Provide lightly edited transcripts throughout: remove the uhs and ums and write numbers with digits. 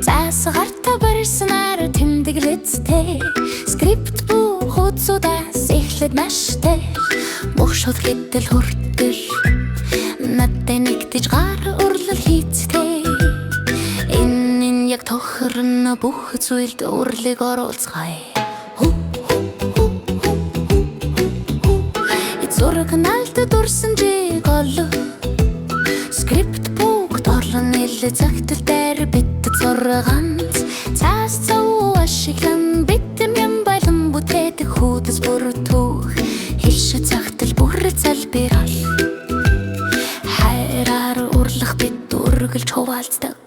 Цаас гарта барьснаар тэмдэглэцтэй скрипт буу хуудсуудаас эхлээд маштай бүх шууд хэдэл хүртэл надтай нэгтэж гар урлал хийцтэй энэ яг тохирно бүх зүйлд урлыг оруулцгаая зураг налд дурсан жиг олоо скрипт бууг торлон нэлээ цагтл дээр бит зурганц цаас цав ашиглан битэм юм байлан бүтээд хүүдс бүртүүх хэлшэ цагтл бүрэл залбирал хайраар урлах бит үргэлж хуваалцдаг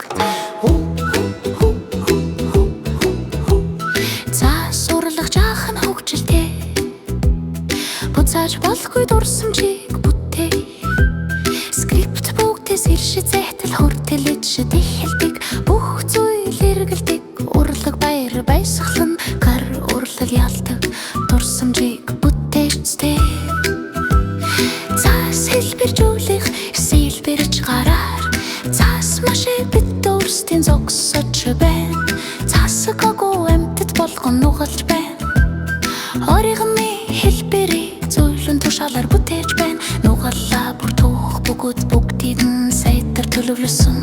цаас урлах жаахан хөгжилтэй буцааж болохгүй дурсамжийг бүтээ скрипт бүгдээс иршэ зайтал хүртэл ичэд эхэлдэг бүх зүйл эргэлдэг урлаг баяр баясгалан гар урлаг ялдаг дурсамжийг бүтээчтэй цаас хэлбэржүүлэх сэлбэрж гараар цаас машиг бит өөрсдийн зогсож байна цаасаг агуу амьтад болгон нугалж байна оригны хэлбэрийг зөвлөн тушаалаар бүтээж байна нугаллаа бүр түүх бүгдийг нь сайтар төлөвлөсөн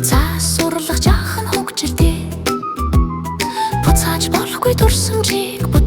цаас урлах жаахан хөгжилтэй буцааж болохгүй дурсамжийг